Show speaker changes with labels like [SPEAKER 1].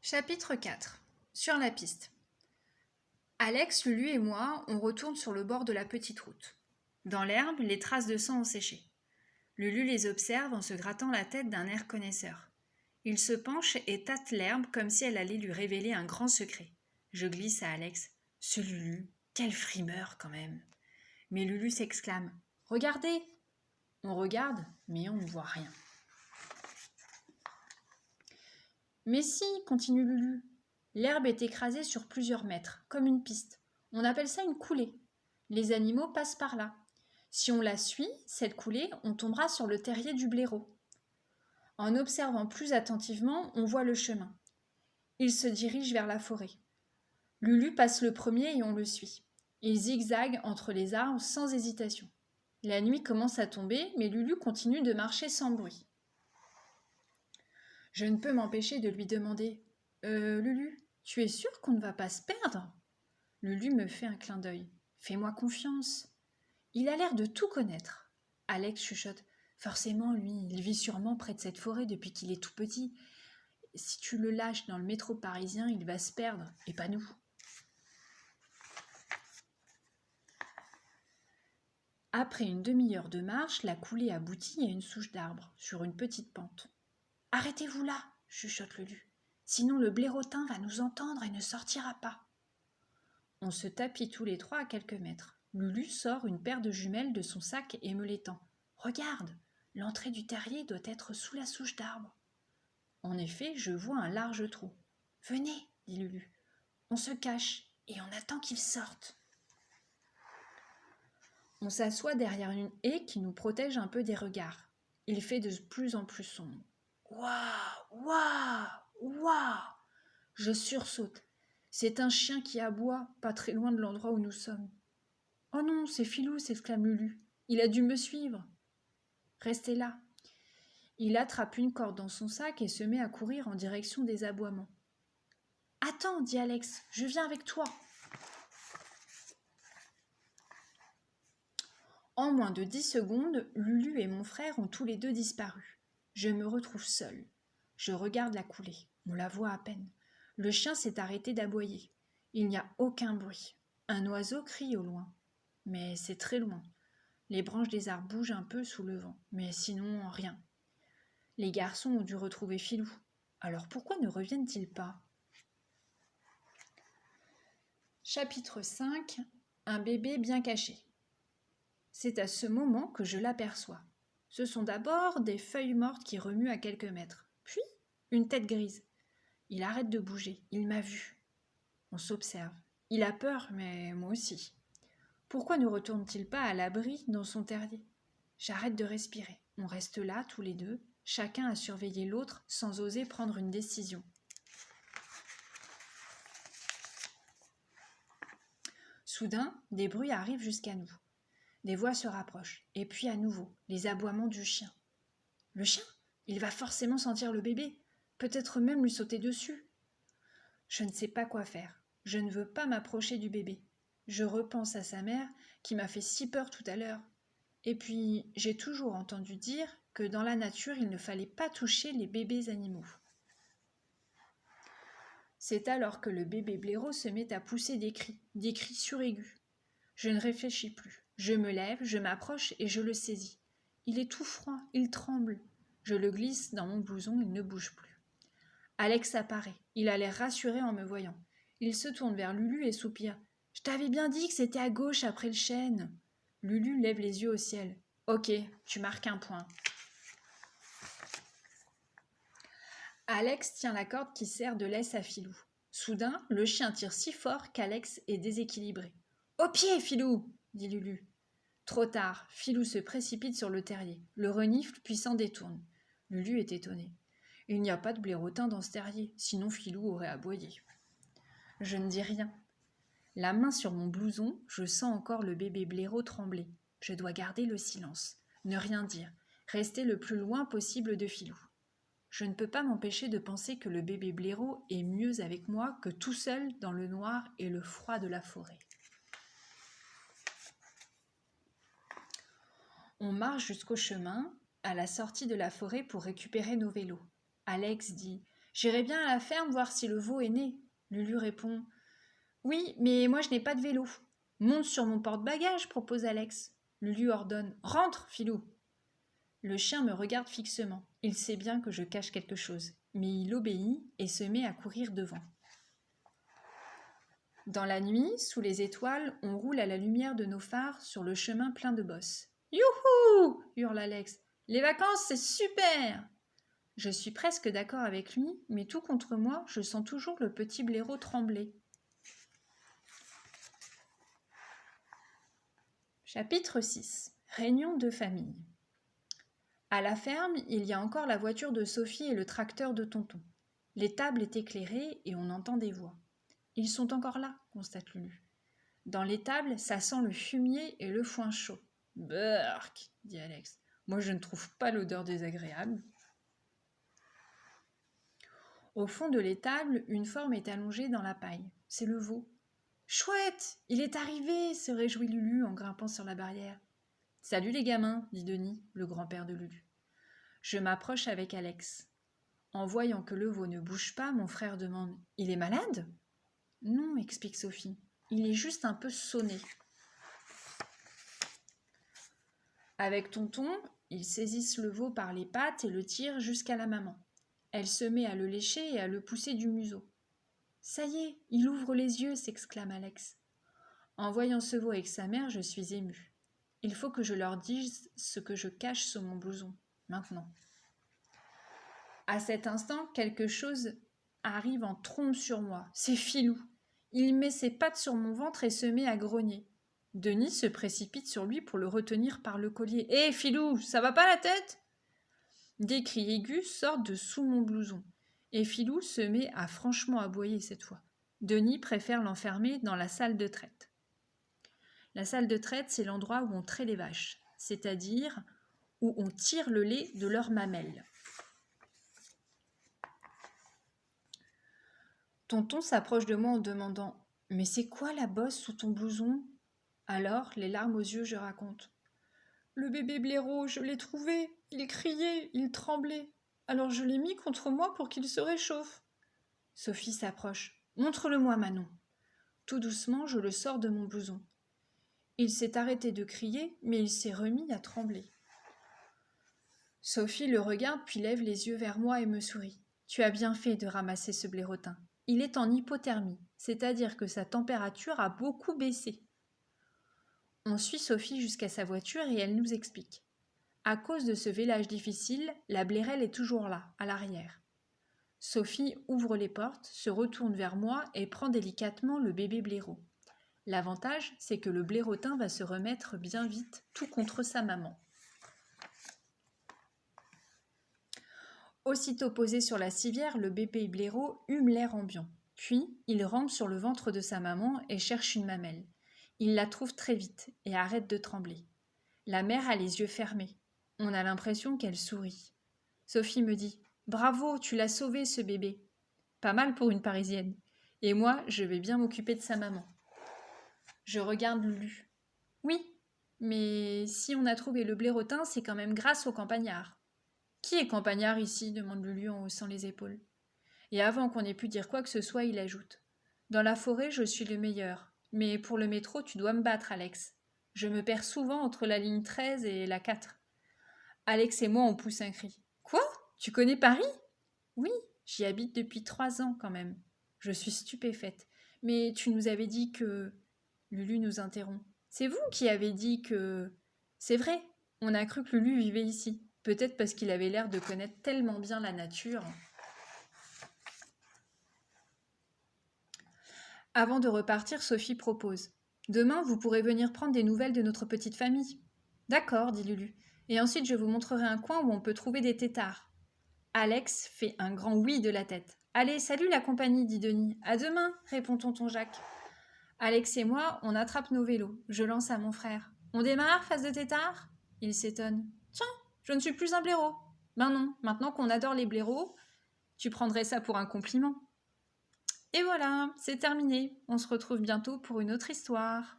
[SPEAKER 1] Chapitre 4. Sur la piste. Alex, Lulu et moi, on retourne sur le bord de la petite route. Dans l'herbe, les traces de sang ont séché. Lulu les observe en se grattant la tête d'un air connaisseur. Il se penche et tâte l'herbe comme si elle allait lui révéler un grand secret. Je glisse à Alex. Ce Lulu, quel frimeur quand même. Mais Lulu s'exclame. Regardez. On regarde, mais on ne voit rien. Mais si, continue Lulu. L'herbe est écrasée sur plusieurs mètres, comme une piste. On appelle ça une coulée. Les animaux passent par là. Si on la suit, cette coulée, on tombera sur le terrier du blaireau. En observant plus attentivement, on voit le chemin. Il se dirige vers la forêt. Lulu passe le premier et on le suit. Il zigzague entre les arbres sans hésitation. La nuit commence à tomber, mais Lulu continue de marcher sans bruit. Je ne peux m'empêcher de lui demander « Lulu, tu es sûre qu'on ne va pas se perdre ?» Lulu me fait un clin d'œil. « Fais-moi confiance. » Il a l'air de tout connaître. Alex chuchote. « Forcément, lui, il vit sûrement près de cette forêt depuis qu'il est tout petit. Si tu le lâches dans le métro parisien, il va se perdre, et pas nous. » Après une demi-heure de marche, la coulée aboutit à une souche d'arbre, sur une petite pente. « Arrêtez-vous là !» chuchote Lulu. « Sinon le blaireautin va nous entendre et ne sortira pas. » On se tapit tous les trois à quelques mètres. Lulu sort une paire de jumelles de son sac et me l'étend. « Regarde, l'entrée du terrier doit être sous la souche d'arbre. » En effet, je vois un large trou. « Venez, dit Lulu. On se cache et on attend qu'il sorte. » On s'assoit derrière une haie qui nous protège un peu des regards. Il fait de plus en plus sombre. Waouh, waouh, waouh! Je sursaute. C'est un chien qui aboie, pas très loin de l'endroit où nous sommes. Oh non, c'est Filou, s'exclame Lulu. Il a dû me suivre. Restez là. Il attrape une corde dans son sac et se met à courir en direction des aboiements. Attends, dit Alex, je viens avec toi. En moins de 10 secondes, Lulu et mon frère ont tous les deux disparu. Je me retrouve seule. Je regarde la coulée. On la voit à peine. Le chien s'est arrêté d'aboyer. Il n'y a aucun bruit. Un oiseau crie au loin. Mais c'est très loin. Les branches des arbres bougent un peu sous le vent, mais sinon rien. Les garçons ont dû retrouver Filou. Alors pourquoi ne reviennent-ils pas ? Chapitre 5. Un bébé bien caché. C'est à ce moment que je l'aperçois. Ce sont d'abord des feuilles mortes qui remuent à quelques mètres, puis une tête grise. Il arrête de bouger, il m'a vu. On s'observe. Il a peur, mais moi aussi. Pourquoi ne retourne-t-il pas à l'abri dans son terrier ? J'arrête de respirer. On reste là, tous les deux, chacun à surveiller l'autre sans oser prendre une décision. Soudain, des bruits arrivent jusqu'à nous. Des voix se rapprochent, et puis à nouveau, les aboiements du chien. Le chien ? Il va forcément sentir le bébé, peut-être même lui sauter dessus. Je ne sais pas quoi faire. Je ne veux pas m'approcher du bébé. Je repense à sa mère qui m'a fait si peur tout à l'heure. Et puis, j'ai toujours entendu dire que dans la nature, il ne fallait pas toucher les bébés animaux. C'est alors que le bébé blaireau se met à pousser des cris suraigus. Je ne réfléchis plus. Je me lève, je m'approche et je le saisis. Il est tout froid, il tremble. Je le glisse dans mon blouson, il ne bouge plus. Alex apparaît. Il a l'air rassuré en me voyant. Il se tourne vers Lulu et soupire. « Je t'avais bien dit que c'était à gauche après le chêne. » Lulu lève les yeux au ciel. « Ok, tu marques un point. » Alex tient la corde qui sert de laisse à Filou. Soudain, le chien tire si fort qu'Alex est déséquilibré. « Au pied, Filou !» dit Lulu. Trop tard, Filou se précipite sur le terrier. Le renifle puis s'en détourne. Lulu est étonné. Il n'y a pas de blaireautin dans ce terrier, sinon Filou aurait aboyé. Je ne dis rien. La main sur mon blouson, je sens encore le bébé blaireau trembler. Je dois garder le silence, ne rien dire, rester le plus loin possible de Filou. Je ne peux pas m'empêcher de penser que le bébé blaireau est mieux avec moi que tout seul dans le noir et le froid de la forêt. On marche jusqu'au chemin, à la sortie de la forêt pour récupérer nos vélos. Alex dit J'irai bien à la ferme voir si le veau est né. Lulu répond. Oui, mais moi je n'ai pas de vélo. Monte sur mon porte-bagages, propose Alex. Lulu ordonne. Rentre, Filou. Le chien me regarde fixement. Il sait bien que je cache quelque chose, mais il obéit et se met à courir devant. Dans la nuit, sous les étoiles, on roule à la lumière de nos phares sur le chemin plein de bosses. Youhou! Hurle Alex. Les vacances, c'est super! Je suis presque d'accord avec lui, mais tout contre moi, je sens toujours le petit blaireau trembler. Chapitre 6. Réunion de famille. À la ferme, il y a encore la voiture de Sophie et le tracteur de tonton. L'étable est éclairée et on entend des voix. Ils sont encore là, constate Lulu. Dans l'étable, ça sent le fumier et le foin chaud. Burk, dit Alex. Moi, je ne trouve pas l'odeur désagréable. Au fond de l'étable, une forme est allongée dans la paille. C'est le veau. Chouette, il est arrivé, se réjouit Lulu en grimpant sur la barrière. Salut les gamins, dit Denis, le grand-père de Lulu. Je m'approche avec Alex. En voyant que le veau ne bouge pas, mon frère demande « Il est malade ?» Non, explique Sophie. Il est juste un peu sonné. Avec tonton, ils saisissent le veau par les pattes et le tirent jusqu'à la maman. Elle se met à le lécher et à le pousser du museau. Ça y est, il ouvre les yeux, s'exclame Alex. En voyant ce veau avec sa mère, je suis émue. Il faut que je leur dise ce que je cache sous mon blouson, maintenant. À cet instant, quelque chose arrive en trombe sur moi. C'est Filou. Il met ses pattes sur mon ventre et se met à grogner. Denis se précipite sur lui pour le retenir par le collier. Hé, Filou, ça va pas la tête ? Des cris aigus sortent de sous mon blouson. Et Filou se met à franchement aboyer cette fois. Denis préfère l'enfermer dans la salle de traite. La salle de traite, c'est l'endroit où on traite les vaches, c'est-à-dire où on tire le lait de leurs mamelles. Tonton s'approche de moi en demandant « Mais c'est quoi la bosse sous ton blouson ?» Alors, les larmes aux yeux, je raconte. « Le bébé blaireau, je l'ai trouvé. Il criait, il tremblait. Alors je l'ai mis contre moi pour qu'il se réchauffe. » Sophie s'approche. « Montre-le-moi, Manon. » Tout doucement, je le sors de mon blouson. Il s'est arrêté de crier, mais il s'est remis à trembler. Sophie le regarde puis lève les yeux vers moi et me sourit. « Tu as bien fait de ramasser ce blaireautin. Il est en hypothermie, c'est-à-dire que sa température a beaucoup baissé. » On suit Sophie jusqu'à sa voiture et elle nous explique. À cause de ce village difficile, la blairelle est toujours là, à l'arrière. Sophie ouvre les portes, se retourne vers moi et prend délicatement le bébé blaireau. L'avantage, c'est que le blaireautin va se remettre bien vite, tout contre sa maman. Aussitôt posé sur la civière, le bébé blaireau hume l'air ambiant. Puis, il rampe sur le ventre de sa maman et cherche une mamelle. Il la trouve très vite et arrête de trembler. La mère a les yeux fermés. On a l'impression qu'elle sourit. Sophie me dit « Bravo, tu l'as sauvé ce bébé. » Pas mal pour une Parisienne. Et moi, je vais bien m'occuper de sa maman. Je regarde Lulu. Oui, mais si on a trouvé le blaireautin, c'est quand même grâce au campagnard. Qui est campagnard ici ? Demande Lulu en haussant les épaules. Et avant qu'on ait pu dire quoi que ce soit, il ajoute. Dans la forêt, je suis le meilleur. Mais pour le métro, tu dois me battre, Alex. Je me perds souvent entre la ligne 13 et la 4. Alex et moi, on pousse un cri. Quoi ? Tu connais Paris ? Oui, j'y habite depuis 3 ans quand même. Je suis stupéfaite. Mais tu nous avais dit que... Lulu nous interrompt. C'est vous qui avez dit que... C'est vrai, on a cru que Lulu vivait ici. Peut-être parce qu'il avait l'air de connaître tellement bien la nature. Avant de repartir, Sophie propose. Demain, vous pourrez venir prendre des nouvelles de notre petite famille. D'accord, dit Lulu. Et ensuite, je vous montrerai un coin où on peut trouver des têtards. Alex fait un grand oui de la tête. Allez, salut la compagnie, dit Denis. À demain, répond tonton Jacques. Alex et moi, on attrape nos vélos. Je lance à mon frère. On démarre, face de tétard ? Il s'étonne. Tiens, je ne suis plus un blaireau. Ben non, maintenant qu'on adore les blaireaux, tu prendrais ça pour un compliment. Et voilà, c'est terminé. On se retrouve bientôt pour une autre histoire.